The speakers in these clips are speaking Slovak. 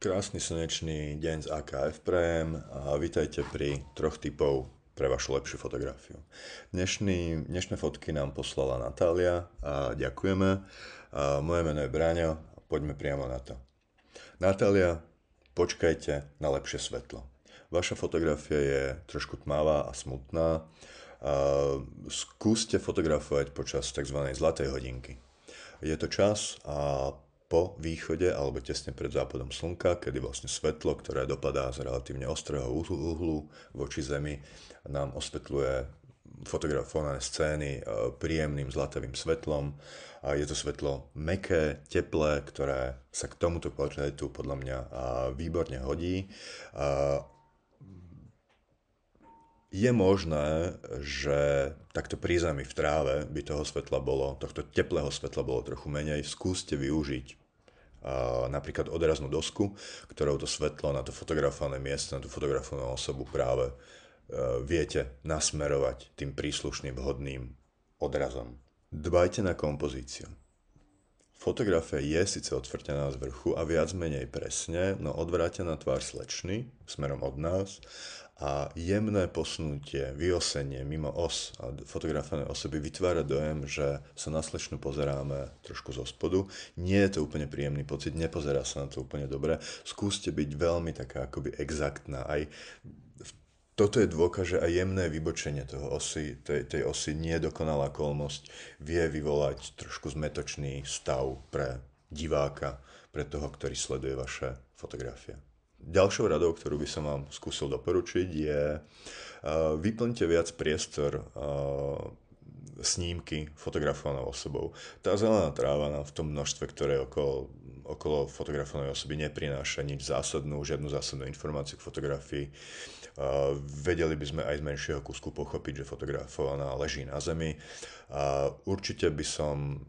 Krásny slnečný deň z AKF prajem a vítajte pri troch typov pre vašu lepšiu fotografiu. Dnešné fotky nám poslala Natália a ďakujeme. Moje meno je Bráňo a poďme priamo na to. Natália, počkajte na lepšie svetlo. Vaša fotografia je trošku tmavá a smutná. Skúste fotografovať počas tzv. Zlatej hodinky. Je to čas a po východe alebo tesne pred západom slnka, kedy vlastne svetlo, ktoré dopadá z relatívne ostrého uhlu voči Zemi, nám osvetľuje fotografované scény príjemným zlatavým svetlom. A je to svetlo mäkké, teplé, ktoré sa k tomuto portrétu podľa mňa výborne hodí. Je možné, že takto pri zemi v tráve by tohto teplého svetla bolo trochu menej. Skúste využiť napríklad odraznú dosku, ktorou to svetlo na to fotografované miesto, na tú fotografovanú osobu práve viete nasmerovať tým príslušným vhodným odrazom. Dbajte na kompozíciu. Fotografia je síce odvrtená z vrchu a viac menej presne, no odvrátená tvár slečny smerom od nás a jemné posunutie, vyosenie mimo os a fotografované osoby vytvára dojem, že sa na slečnu pozeráme trošku zo spodu. Nie je to úplne príjemný pocit, nepozerá sa na to úplne dobre. Skúste byť veľmi taká akoby exaktná. Toto je dôkaz, že aj jemné vybočenie tej osy, nedokonalá kolmosť vie vyvolať trošku zmetočný stav pre diváka, pre toho, ktorý sleduje vaše fotografie. Ďalšou radou, ktorú by som vám skúsil doporučiť, je vyplňte viac priestor snímky fotografovanou osobou. Tá zelená tráva nám v tom množstve, ktoré okolo fotografovanej osoby neprináša nič zásadnú, žiadnu zásadnú informáciu k fotografii. Vedeli by sme aj z menšieho kúsku pochopiť, že fotografovaná leží na zemi. Určite by som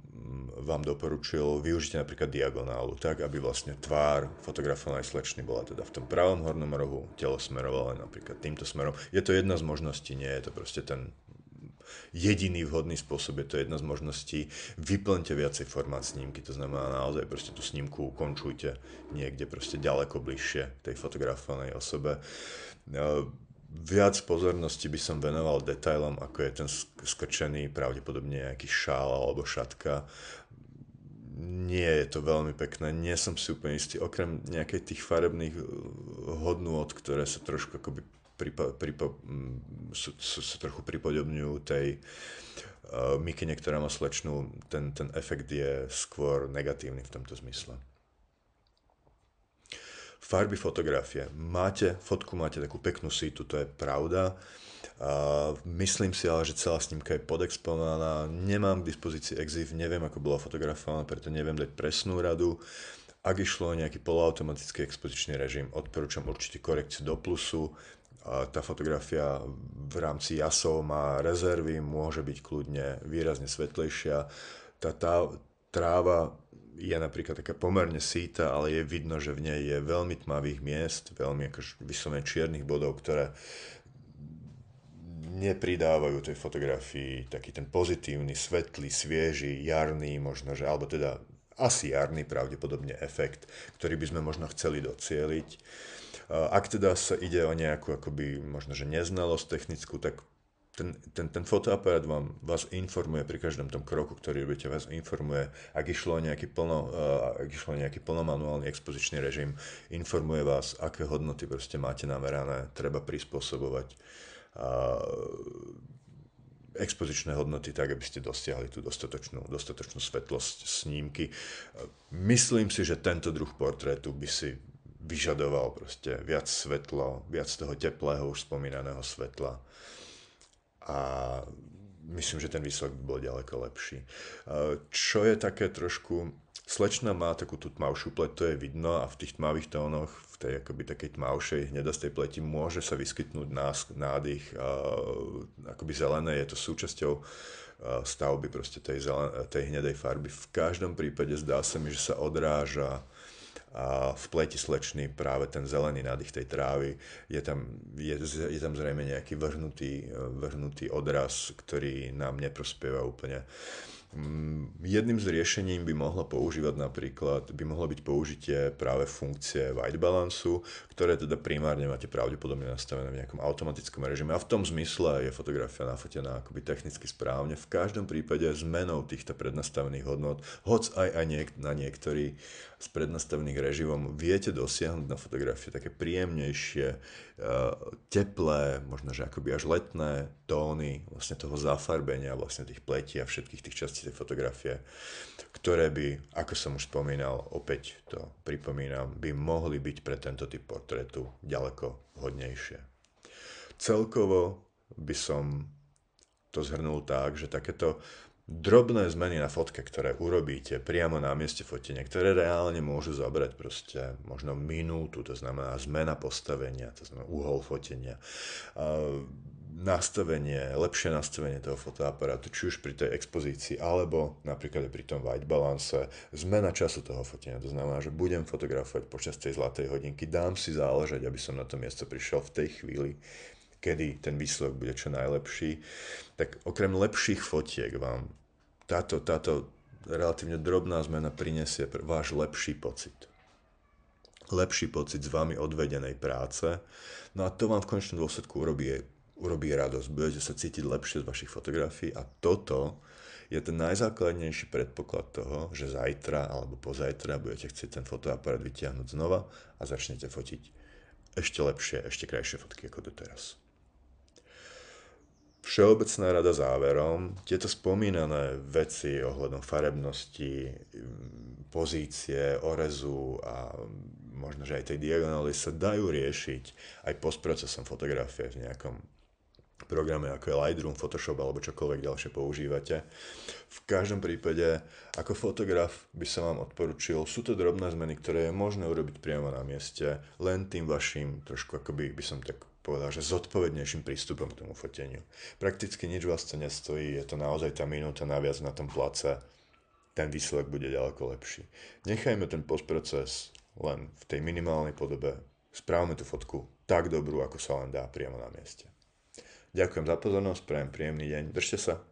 vám doporučil, využite napríklad diagonálu, tak aby vlastne tvár fotografovanej slečny bola teda v tom pravom hornom rohu, telo smerovalo napríklad týmto smerom. Je to jedna z možností, nie je to proste ten jediný vhodný spôsob, je to jedna z možností. Vyplňte viacej formát snímky, to znamená naozaj proste tú snímku ukončujte niekde proste ďaleko bližšie tej fotografovanej osobe. Viac pozornosti by som venoval detailom, ako je ten skrčený pravdepodobne nejaký šál alebo šatka. Nie je to veľmi pekné, nie som si úplne istý, okrem nejakej tých farebných hodnôt, ktoré sa trošku akoby sa trochu pripodobňujú tej mikine, ktorá má slečnú, ten efekt je skôr negatívny v tomto zmysle. Farby fotografie. Fotku máte takú peknú sítu, to je pravda. Myslím si ale, že celá snímka je podexponovaná. Nemám k dispozícii EXIF, neviem, ako bola fotografovaná, preto neviem dať presnú radu. Ak išlo o nejaký poloautomatický expozičný režim, odporúčam určite korekciu do plusu. Tá fotografia v rámci jasov má rezervy, môže byť kľudne výrazne svetlejšia. Tá tráva je napríklad taká pomerne síta, ale je vidno, že v nej je veľmi tmavých miest, veľmi akože vyslovene čiernych bodov, ktoré nepridávajú tej fotografii taký ten pozitívny, svetlý, svieži, jarný možno, že, alebo teda asi jarný pravdepodobne efekt, ktorý by sme možno chceli docieliť. Ak teda sa ide o nejakú akoby možno, že neznalosť technickú, tak ten fotoaparát vás informuje pri každom tom kroku, ktorý robíte, vás informuje, ak išlo o nejaký plnomanuálny expozičný režim, informuje vás, aké hodnoty proste máte namerané, treba prispôsobovať expozičné hodnoty tak, aby ste dosiahli tú dostatočnú svetlosť snímky. Myslím si, že tento druh portrétu by si vyžadoval proste viac svetla, viac toho teplého už spomínaného svetla. A myslím, že ten výsledok by bol ďaleko lepší. Čo je také trošku... Slečna má takú tú tmavšiu pleť, to je vidno, a v tých tmavých tónoch, v tej akoby takej tmavšej, hnedastej pleti môže sa vyskytnúť nádych akoby zelené, je to súčasťou stavby proste tej hnedej farby. V každom prípade zdá sa mi, že sa odráža v pleti slečny práve ten zelený nádych tej trávy. Je tam zrejme nejaký vrhnutý odraz, ktorý nám neprospieva úplne. Jedným z riešení by mohlo byť použitie práve funkcie white balanceu, ktoré teda primárne máte pravdepodobne nastavené v nejakom automatickom režime a v tom zmysle je fotografia nafotená akoby technicky správne. V každom prípade zmenou týchto prednastavených hodnot, hoc aj na niektorý z prednastavených režimov viete dosiahnuť na fotografie také príjemnejšie, teplé, možno že akoby až letné tóny vlastne toho zafarbenia, vlastne tých pletí a všetkých tých častí tej fotografie, ktoré by, ako som už spomínal, opäť to pripomínam, by mohli byť pre tento typ portrétu ďaleko vhodnejšie. Celkovo by som to zhrnul tak, že takéto drobné zmeny na fotke, ktoré urobíte priamo na mieste fotenia, ktoré reálne môžu zabrať proste možno minútu, to znamená zmena postavenia, to znamená uhol fotenia, lepšie nastavenie toho fotoaparátu, či už pri tej expozícii, alebo napríklad aj pri tom white balance, zmena času toho fotenia, to znamená, že budem fotografovať počas tej zlatej hodinky, dám si záležať, aby som na to miesto prišiel v tej chvíli, kedy ten výsledok bude čo najlepší, tak okrem lepších fotiek vám táto relatívne drobná zmena prinesie váš lepší pocit. Lepší pocit z vami odvedenej práce. No a to vám v konečnom dôsledku urobí radosť. Budete sa cítiť lepšie z vašich fotografií a toto je ten najzákladnejší predpoklad toho, že zajtra alebo pozajtra budete chcieť ten fotoaparát vytiahnuť znova a začnete fotiť ešte lepšie, ešte krajšie fotky ako doteraz. Všeobecná rada záverom, tieto spomínané veci ohľadom farebnosti, pozície, orezu a možno, že aj tej diagonály sa dajú riešiť aj postprocesom fotografie v nejakom programe ako je Lightroom, Photoshop alebo čokoľvek ďalšie používate. V každom prípade, ako fotograf by som vám odporučil, sú to drobné zmeny, ktoré je možné urobiť priamo na mieste, len tým vašim trošku akoby by som tak povedal, že zodpovednejším prístupom k tomu foteniu. Prakticky nič vás to nestojí, je to naozaj tá minúta naviac na tom place, ten výsledok bude ďaleko lepší. Nechajme ten postproces len v tej minimálnej podobe, správame tú fotku tak dobrú, ako sa len dá priamo na mieste. Ďakujem za pozornosť, prajem príjemný deň, držte sa.